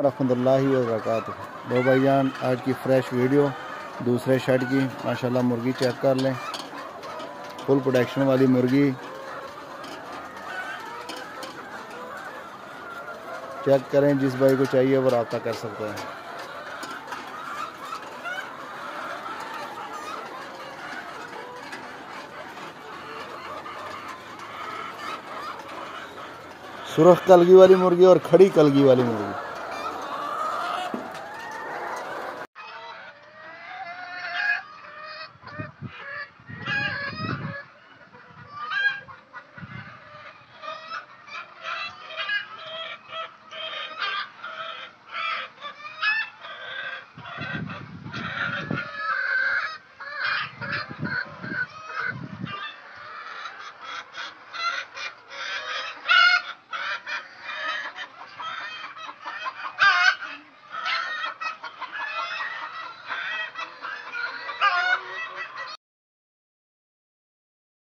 रहमतुल्लाहि व बरकातुहू। दो भाईजान आज की फ्रेश वीडियो दूसरे शेड की। माशाल्लाह मुर्गी चेक कर लें, फुल प्रोडक्शन वाली मुर्गी चेक करें। जिस भाई को चाहिए वो रब्ता कर सकते हैं। सुरख कलगी वाली मुर्गी और खड़ी कलगी वाली मुर्गी।